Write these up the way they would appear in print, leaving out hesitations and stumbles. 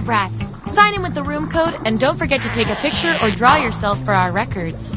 lab rats. Sign in with the room code and don't forget to take a picture or draw yourself for our records.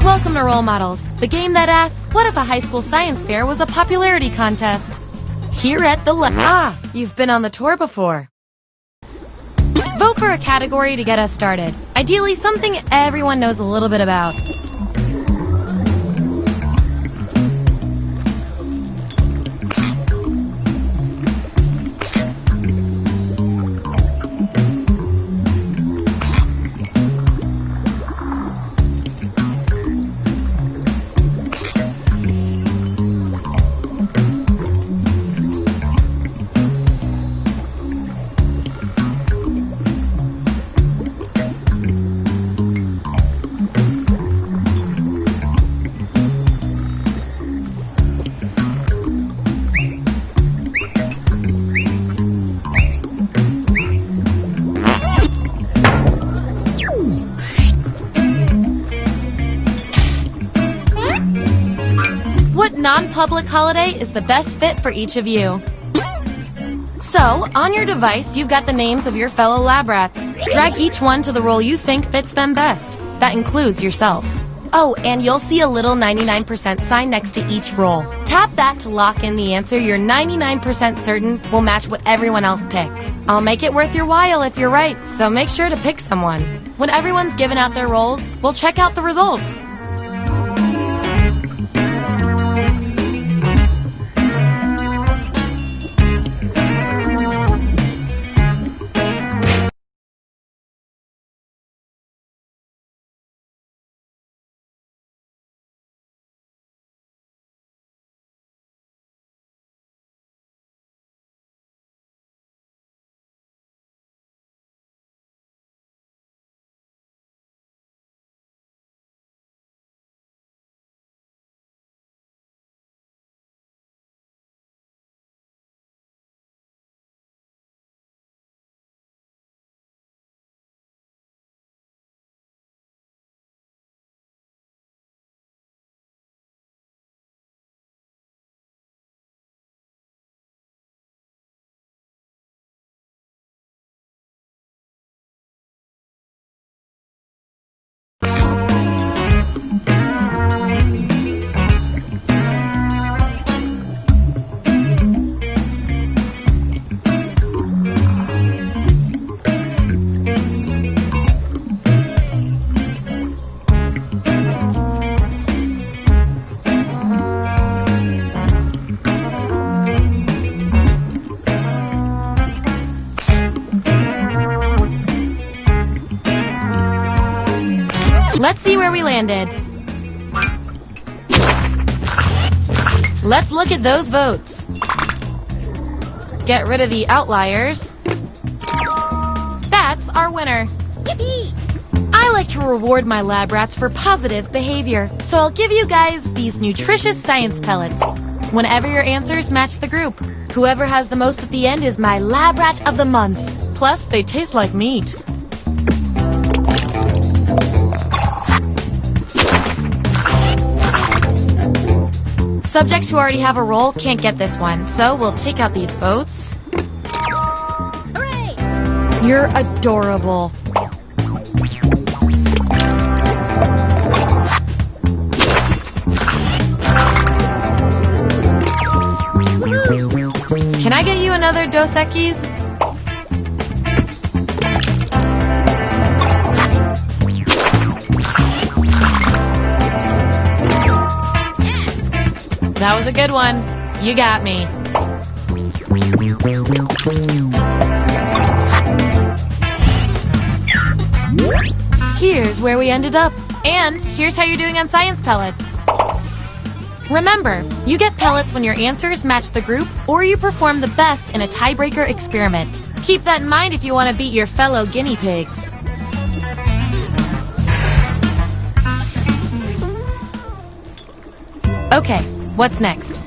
Welcome to Role Models, the game that asks, what if a high school science fair was a popularity contest? Here at the you've been on the tour before. Vote for a category to get us started. Ideally, something everyone knows a little bit about. Non-public holiday is the best fit for each of you. So, on your device, you've got the names of your fellow lab rats. Drag each one to the role you think fits them best. That includes yourself. Oh, and you'll see a little 99% sign next to each role. Tap that to lock in the answer you're 99% certain will match what everyone else picks. I'll make it worth your while if you're right, so make sure to pick someone. When everyone's given out their roles, we'll check out the results. Let's see where we landed. Let's look at those votes. Get rid of the outliers. That's our winner. Yippee! I like to reward my lab rats for positive behavior, so I'll give you guys these nutritious science pellets whenever your answers match the group. Whoever has the most at the end is my lab rat of the month. Plus, they taste like meat. Subjects who already have a role can't get this one, so we'll take out these votes. Hooray! You're adorable. Can I get you another Dos Equis? That was a good one. You got me. Here's where we ended up. And here's how you're doing on science pellets. Remember, you get pellets when your answers match the group or you perform the best in a tiebreaker experiment. Keep that in mind if you want to beat your fellow guinea pigs. Okay, what's next?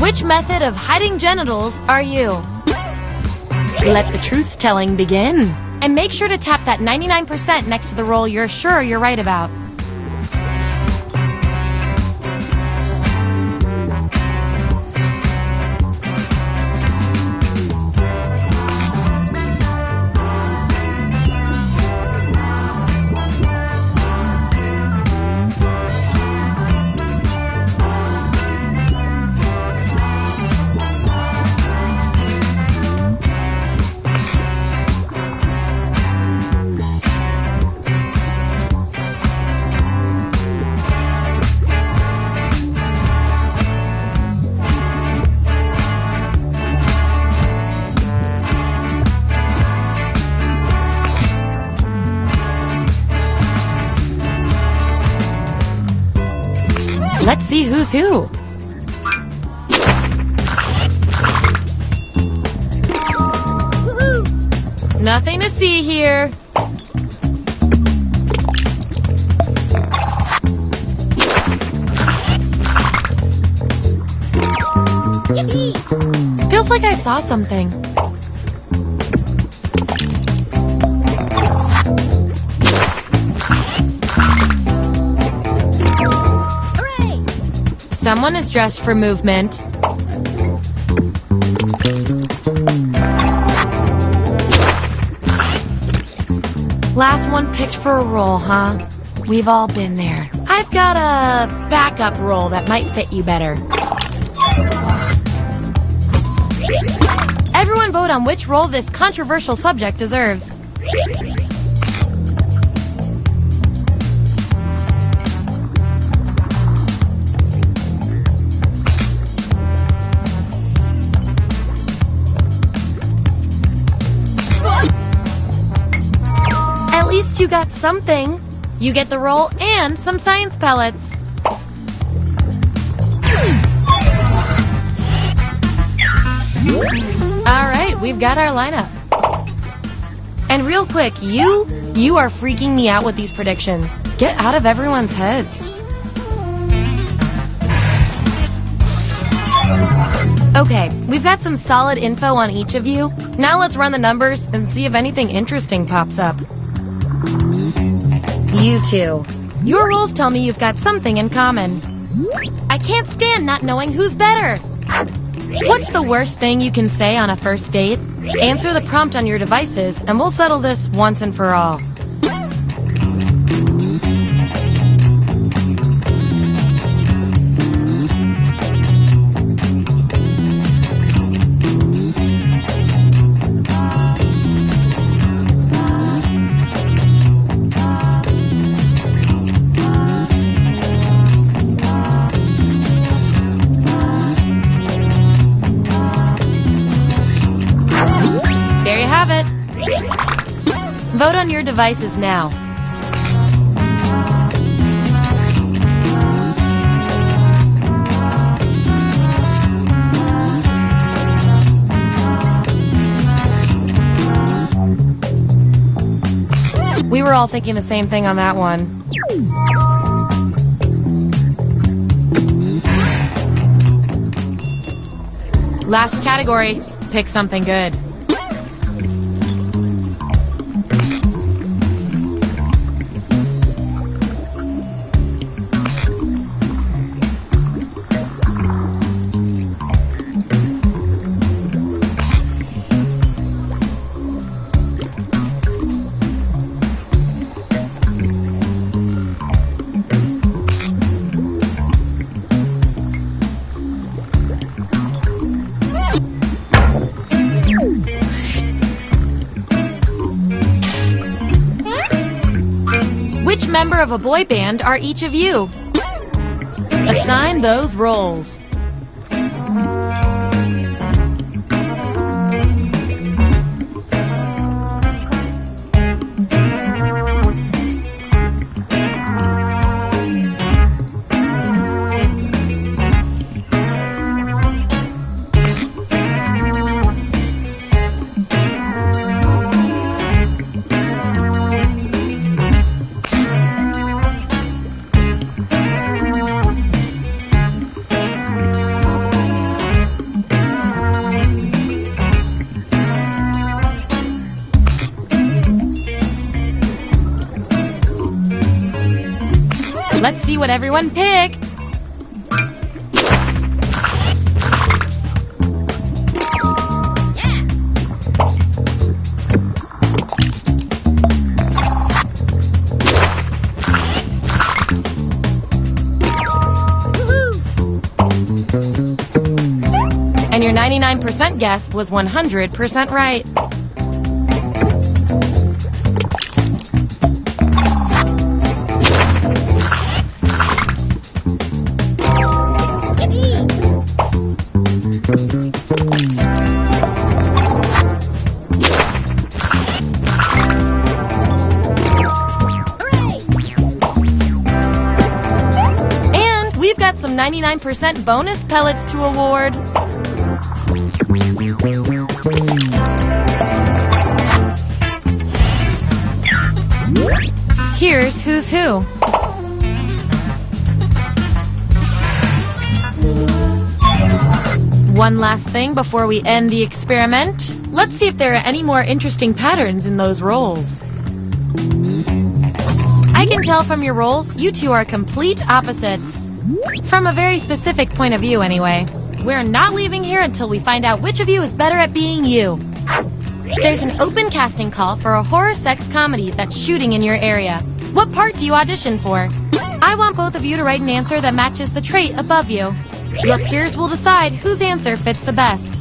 Which method of hiding genitals are you? Let the truth-telling begin. And make sure to tap that 99% next to the roll you're sure you're right about. Let's see who's who. Nothing to see here. Yippee! Feels like I saw something. Someone is dressed for movement. Last one picked for a role, huh? We've all been there. I've got a backup role that might fit you better. Everyone vote on which role this controversial subject deserves. You got something. You get the roll and some science pellets. All right, we've got our lineup. And real quick, you are freaking me out with these predictions. Get out of everyone's heads. Okay, we've got some solid info on each of you. Now let's run the numbers and see if anything interesting pops up. You two. Your roles tell me you've got something in common. I can't stand not knowing who's better. What's the worst thing you can say on a first date? Answer the prompt on your devices and we'll settle this once and for all. Vote on your devices now. We were all thinking the same thing on that one. Last category. Pick something good. Which member of a boy band are each of you? Assign those roles. Let's see what everyone picked. And your 99% guess was 100% right. We've got some 99% bonus pellets to award. Here's who's who. One last thing before we end the experiment. Let's see if there are any more interesting patterns in those roles. I can tell from your roles, you two are complete opposites. From a very specific point of view, anyway. We're not leaving here until we find out which of you is better at being you. There's an open casting call for a horror sex comedy that's shooting in your area. What part do you audition for? I want both of you to write an answer that matches the trait above you. Your peers will decide whose answer fits the best.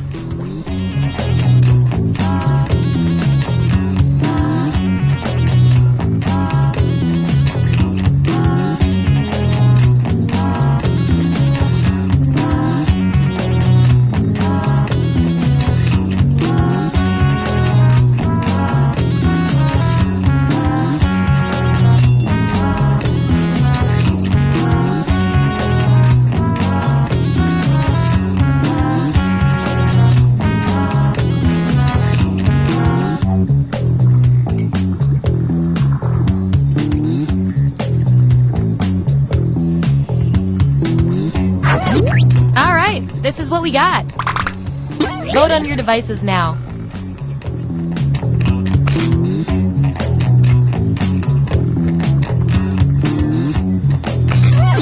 This is what we got. Vote on your devices now.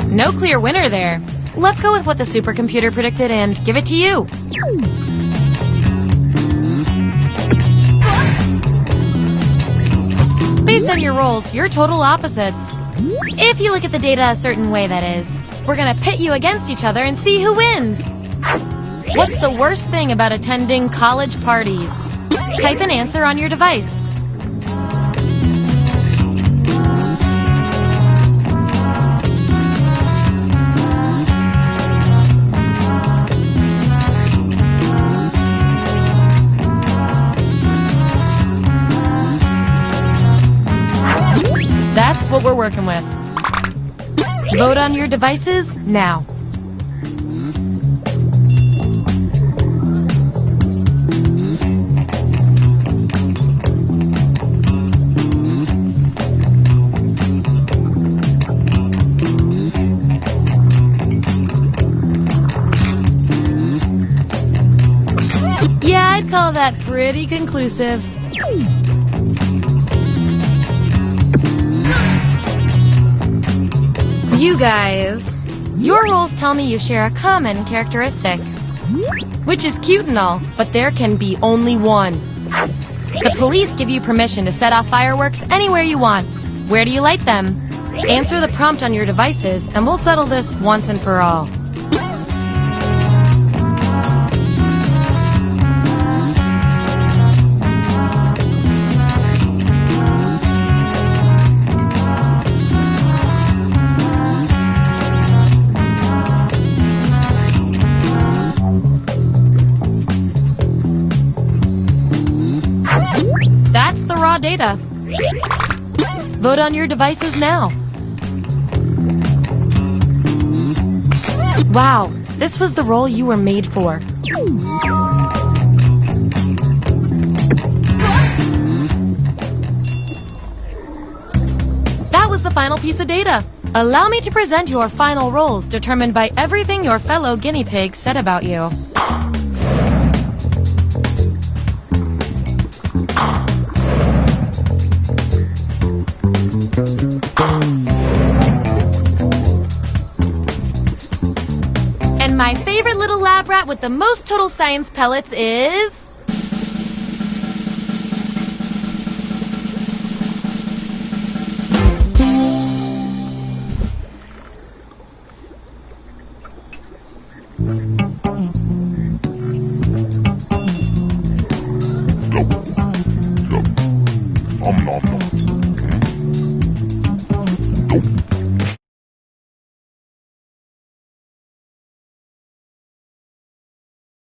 No clear winner there. Let's go with what the supercomputer predicted and give it to you. Based on your roles, you're total opposites. If you look at the data a certain way, that is. We're gonna pit you against each other and see who wins. What's the worst thing about attending college parties? Type an answer on your device. That's what we're working with. Vote on your devices now. Yeah, I'd call that pretty conclusive. You guys, your roles tell me you share a common characteristic. Which is cute and all, but there can be only one. The police give you permission to set off fireworks anywhere you want. Where do you light them? Answer the prompt on your devices, and we'll settle this once and for all. That's the raw data. Vote on your devices now. Wow, this was the role you were made for. That was the final piece of data. Allow me to present your final roles determined by everything your fellow guinea pigs said about you. And my favorite little lab rat with the most total science pellets is...